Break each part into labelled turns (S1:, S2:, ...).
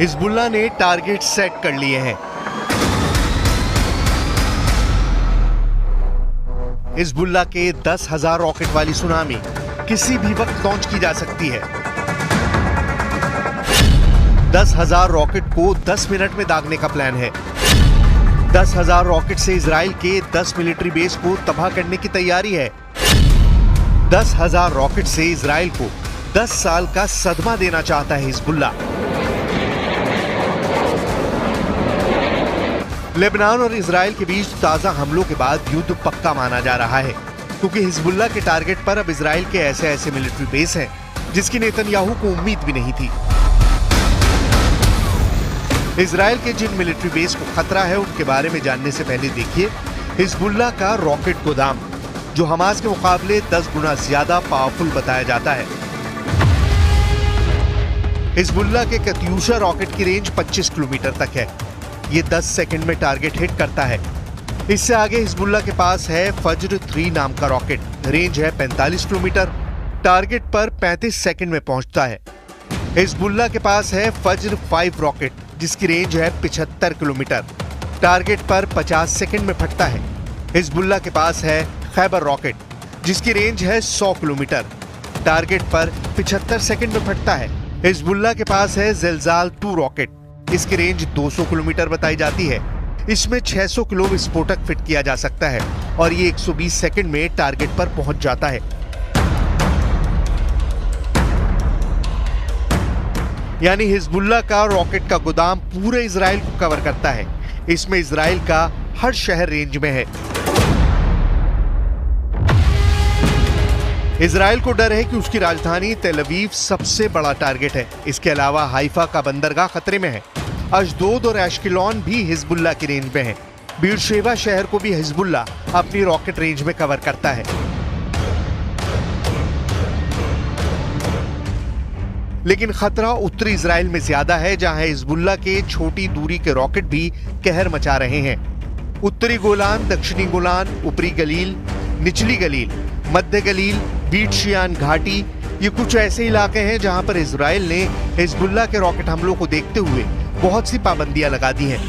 S1: Hezbollah ने target set कर लिए हैं। हिजबुल्लाह के 10,000 रॉकेट वाली सुनामी किसी भी वक्त लॉन्च की जा सकती है। 10,000 रॉकेट को 10 मिनट में दागने का प्लान है। 10,000 रॉकेट से इजराइल के 10 मिलिट्री बेस को तबाह करने की तैयारी है। 10,000 रॉकेट से इजराइल को 10 साल का सदमा देना चाहता है हिजबुल्लाह। लेबनान और इजराइल के बीच ताजा हमलों के बाद युद्ध पक्का माना जा रहा है, क्योंकि हिजबुल्लाह के टारगेट पर अब इजराइल के ऐसे मिलिट्री बेस हैं जिसकी नेतन्याहू को उम्मीद भी नहीं थी। इजराइल के जिन मिलिट्री बेस को खतरा है उनके बारे में जानने से पहले देखिए हिजबुल्लाह का रॉकेट गोदाम, जो हमास के मुकाबले 10 गुना ज्यादा पावरफुल बताया जाता है। हिजबुल्लाह के कत्यूशा रॉकेट की रेंज 25 किलोमीटर तक है। ये 10 सेकंड में टारगेट हिट करता है। इससे आगे हिजबुल्लाह के पास है फज्र 3 नाम का रॉकेट, रेंज है 45 किलोमीटर, टारगेट पर 35 सेकंड में पहुंचता है। हिजबुल्लाह के पास है फज्र 5 रॉकेट, जिसकी रेंज है 75 किलोमीटर, टारगेट पर 50 सेकंड में फटता है। हिजबुल्लाह के पास है खैबर रॉकेट, जिसकी रेंज है 100 किलोमीटर, टारगेट पर 75 सेकंड में फटता है। हिजबुल्लाह के पास है ज़िलज़ाल 2 रॉकेट, इसकी रेंज 200 किलोमीटर बताई जाती है। इसमें 600 किलो विस्फोटक फिट किया जा सकता है और ये 120 सेकंड में टारगेट पर पहुंच जाता है। यानी हिजबुल्लाह का रॉकेट का गोदाम पूरे इजराइल को कवर करता है। इसमें इजराइल का हर शहर रेंज में है। इजराइल को डर है कि उसकी राजधानी तेल अवीव सबसे बड़ा टारगेट है। इसके अलावा हाइफा का बंदरगाह खतरे में है। अशदोद और एश्केलॉन भी हिजबुल्लाह की रेंज में है। बीरशेबा शहर को भी हिजबुल्लाह अपनी रॉकेट रेंज में कवर करता है। लेकिन खतरा उत्तरी इजराइल में ज्यादा है, जहां हिजबुल्लाह के छोटी दूरी के रॉकेट भी कहर मचा रहे हैं। उत्तरी गोलान, दक्षिणी गोलान, ऊपरी गलील, निचली गलील, मध्य गलील, बीट शियान घाटी, ये कुछ ऐसे इलाके हैं जहां पर इजराइल ने हिजबुल्लाह के रॉकेट हमलों को देखते हुए बहुत सी पाबंदियां लगा दी हैं।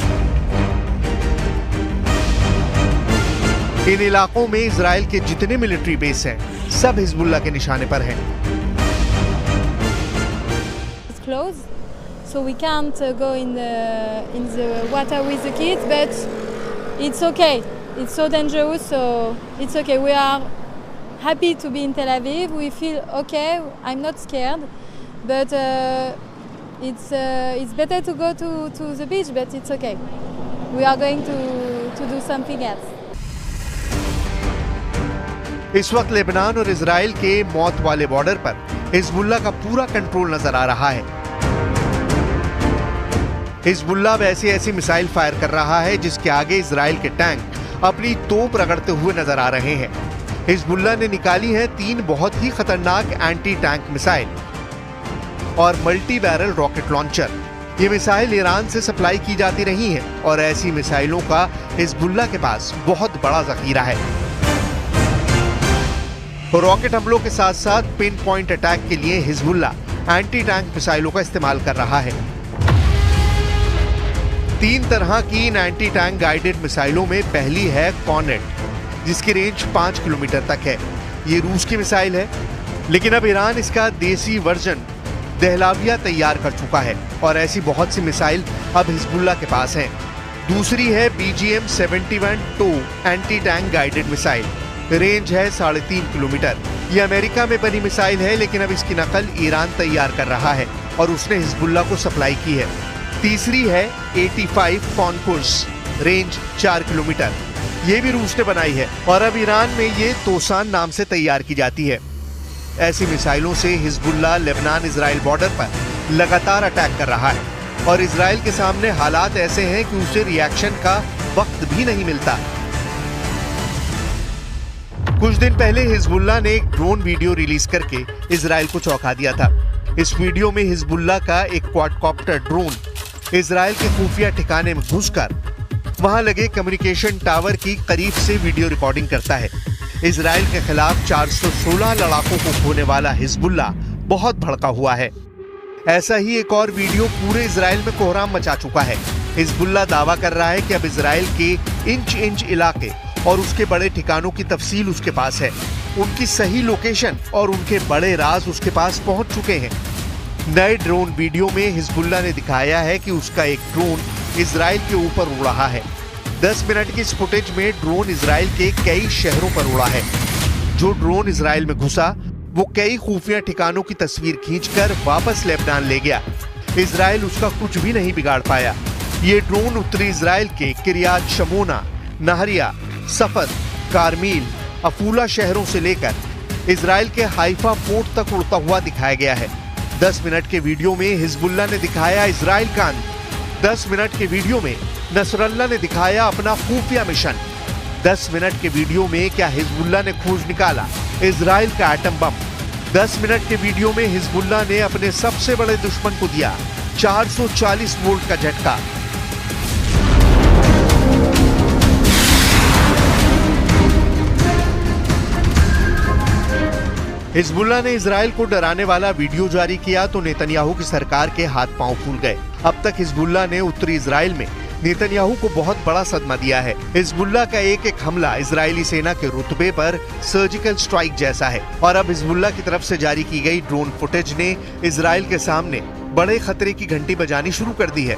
S1: इन इलाकों में इजराइल के जितने मिलिट्री बेस हैं, सब हिजबुल्लाह के निशाने पर हैं।
S2: Close, so we can't go in the water with the kids, but it's okay. It's so dangerous, so it's okay. We are happy to be in Tel Aviv. We feel okay. I'm not scared, but it's better to go to the beach, but it's okay. We are going to do something else.
S1: इस वक्त Lebanon और Israel के मौत वाले border पर Hezbollah का पूरा control नजर आ रहा है। हिजबुल्लाह अब ऐसी मिसाइल फायर कर रहा है जिसके आगे इजराइल के टैंक अपनी तोप रगड़ते हुए नजर आ रहे हैं। हिजबुल्लाह ने निकाली है 3 बहुत ही खतरनाक एंटी टैंक मिसाइल और मल्टी बैरल रॉकेट लॉन्चर। ये मिसाइल ईरान से सप्लाई की जाती रही हैं और ऐसी मिसाइलों का हिजबुल्लाह के पास बहुत बड़ा जखीरा है। रॉकेट हमलों के साथ साथ पिन पॉइंट अटैक के लिए हिजबुल्लाह एंटी टैंक मिसाइलों का इस्तेमाल कर रहा है। 3 तरह की इन एंटी टैंक गाइडेड मिसाइलों में पहली है कॉर्नेट, जिसकी रेंज 5 किलोमीटर तक है। ये रूस की मिसाइल है, लेकिन अब ईरान इसका देसी वर्जन दहलाविया तैयार कर चुका है और ऐसी बहुत सी मिसाइल अब हिजबुल्लाह के पास हैं। दूसरी है BGM-71 टो anti tank guided missile, range है 3.5 किलोमीटर। ये अमेरिका में बनी मिसाइल है, लेकिन अब इसकी नकल ईरान तैयार कर रहा है और उसने हिजबुल्लाह को सप्लाई की है। तीसरी है 85 कॉन्कुर्स, रेंज 4 किलोमीटर। ये भी रूस ने बनाई है और अब ईरान में ये तोसान नाम से तैयार की जाती है। ऐसी मिसाइलों से हिजबुल्लाह लेबनान इजराइल बॉर्डर पर लगातार अटैक कर रहा है और इजराइल के सामने हालात ऐसे हैं कि उसे रिएक्शन का वक्त भी नहीं मिलता। कुछ दिन पहले हिजबुल्लाह ने एक ड्रोन वीडियो रिलीज करके इजराइल को चौंका दिया था। इस वीडियो में हिजबुल्लाह का एक क्वाडकॉप्टर ड्रोन इजराइल के खुफिया ठिकाने में घुसकर वहां लगे कम्युनिकेशन टावर की करीब से वीडियो रिकॉर्डिंग करता है। इजराइल के खिलाफ 416 लड़ाकों को खोने वाला हिजबुल्लाह बहुत भड़का हुआ है। ऐसा ही एक और वीडियो पूरे इजराइल में कोहराम मचा चुका है। हिजबुल्लाह दावा कर रहा है कि अब इजराइल के इंच इंच इलाके और उसके बड़े ठिकानों की तफसील उसके पास है। उनकी सही लोकेशन और उनके बड़े राज उसके पास पहुंच चुके हैं। नए ड्रोन वीडियो में हिजबुल्लाह ने दिखाया है कि उसका एक ड्रोन इजराइल के ऊपर उड़ रहा है। 10 मिनट की इस फुटेज में ड्रोन इजराइल के कई शहरों पर उड़ा है। जो ड्रोन इजराइल में घुसा वो कई खुफिया ठिकानों की तस्वीर खींचकर वापस लेबनान ले गया। इजराइल उसका कुछ भी नहीं बिगाड़ पाया। ये ड्रोन उत्तरी इजराइल के किरियात शमोना, नहरिया, सफद, कारमील, अफूला शहरों से लेकर इजराइल के हाइफा पोर्ट तक उड़ता हुआ दिखाया गया है। 10 मिनट के वीडियो में हिजबुल्लाह ने दिखाया इजराइल का अंत। 10 मिनट के वीडियो में नसरल्लाह ने दिखाया अपना खुफिया मिशन। 10 मिनट के वीडियो में क्या हिजबुल्लाह ने खोज निकाला इजराइल का एटम बम। 10 मिनट के वीडियो में हिजबुल्लाह ने अपने सबसे बड़े दुश्मन को दिया 440 वोल्ट का झटका। हिजबुल्लाह ने इजराइल को डराने वाला वीडियो जारी किया तो नेतन्याहू की सरकार के हाथ पांव फूल गए। अब तक हिजबुल्लाह ने उत्तरी इजराइल में नेतन्याहू को बहुत बड़ा सदमा दिया है। हिजबुल्लाह का एक एक हमला इजरायली सेना के रुतबे पर सर्जिकल स्ट्राइक जैसा है और अब हिजबुल्लाह की तरफ से जारी की गई ड्रोन फुटेज ने इजराइल के सामने बड़े खतरे की घंटी बजानी शुरू कर दी है।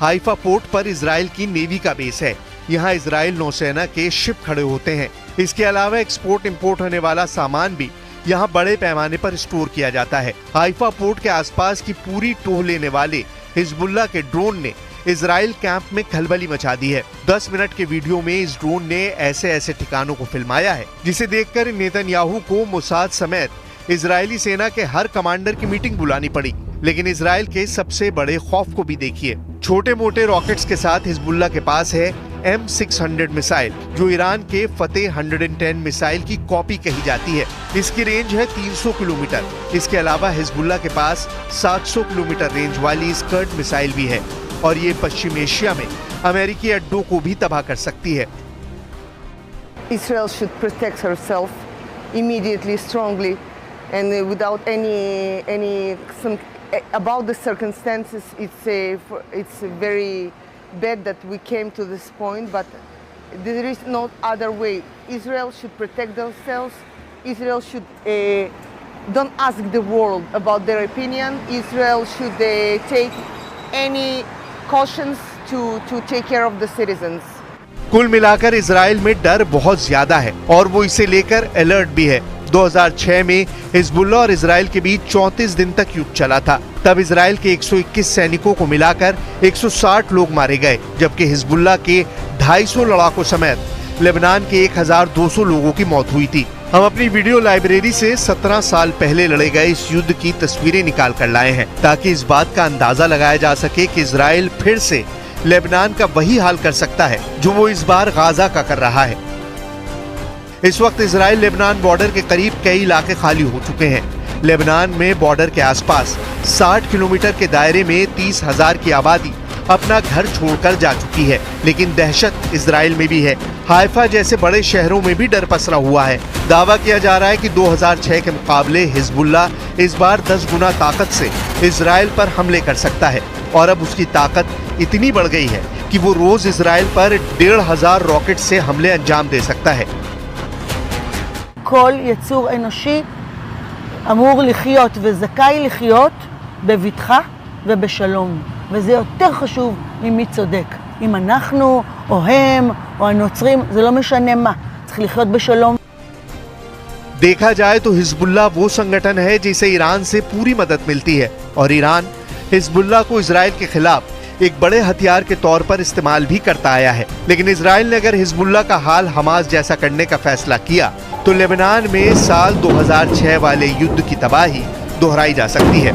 S1: हाइफा पोर्ट पर इजराइल की नेवी का बेस है। यहाँ इजराइल नौसेना के शिप खड़े होते हैं। इसके अलावा एक्सपोर्ट इंपोर्ट होने वाला सामान भी यहाँ बड़े पैमाने पर स्टोर किया जाता है। हाइफा पोर्ट के आसपास की पूरी टोह लेने वाले हिजबुल्लाह के ड्रोन ने इजराइल कैंप में खलबली मचा दी है। 10 मिनट के वीडियो में इस ड्रोन ने ऐसे ऐसे ठिकानों को फिल्माया है जिसे देखकर नेतन्याहू को मोसाद समेत इजरायली सेना के हर कमांडर की मीटिंग बुलानी पड़ी। लेकिन इजराइल के सबसे बड़े खौफ को भी देखिए। छोटे मोटे रॉकेट्स के साथ हिजबुल्लाह के पास है M600 मिसाइल जो ईरान के फतेह 110 मिसाइल की कॉपी कही जाती है। इसकी रेंज है 300 किलोमीटर। इसके अलावा हिजबुल्लाह के पास 700 किलोमीटर रेंज वाली स्कर्ट मिसाइल भी है और ये पश्चिम एशिया में अमेरिकी अड्डों को भी तबाह कर सकती है।
S3: Israel should protect herself immediately, strongly, and without any about the circumstances. It's very bad that we came to this point, but there is no other way. Israel should protect themselves. Israel should don't ask the world about their opinion. Israel should take any cautions to take care of the citizens.
S1: कुल मिलाकर Israel में डर बहुत ज्यादा है और वो इसे लेकर अलर्ट भी है। 2006 में हिजबुल्लाह और इजराइल के बीच 34 दिन तक युद्ध चला था। तब इजराइल के 121 सैनिकों को मिलाकर 160 लोग मारे गए, जबकि हिजबुल्लाह के 250 लड़ाकों समेत लेबनान के 1200 लोगों की मौत हुई थी। हम अपनी वीडियो लाइब्रेरी से 17 साल पहले लड़े गए इस युद्ध की तस्वीरें निकाल कर लाए हैं ताकि इस बात का अंदाजा लगाया जा सके कि इजराइल फिर से लेबनान का वही हाल कर सकता है जो वो इस बार गाजा का कर रहा है। इस वक्त इजराइल लेबनान बॉर्डर के करीब कई इलाके खाली हो चुके हैं। लेबनान में बॉर्डर के आसपास 60 किलोमीटर के दायरे में 30,000 की आबादी अपना घर छोड़कर जा चुकी है, लेकिन दहशत इजराइल में भी है। हाइफा जैसे बड़े शहरों में भी डर पसरा हुआ है। दावा किया जा रहा है कि 2006 के मुकाबले हिजबुल्लाह इस बार 10 गुना ताकत से इजराइल पर हमले कर सकता है और अब उसकी ताकत इतनी बढ़ गई है कि वो रोज इजराइल पर 1,500 रॉकेट से हमले अंजाम दे सकता है।
S4: כל יצור אנושי אמור לחיות וזכאי לחיות בבטחה ובשלום, וזה יותר חשוב ממי צודק. אם אנחנו או הם או הנוצרים, זה לא משנה מה, צריך לחיות בשלום.
S1: देखा जाए तो हिजबुल्लाह वो संगठन है जिसे ईरान से पूरी मदद मिलती है और ईरान हिजबुल्लाह को इजराइल के खिलाफ एक बड़े हथियार के तौर पर इस्तेमाल भी करता आया है। लेकिन इजराइल ने अगर हिजबुल्लाह का हाल हमास जैसा करने का फैसला किया तो लेबनान में साल 2006 वाले युद्ध की तबाही दोहराई जा सकती है।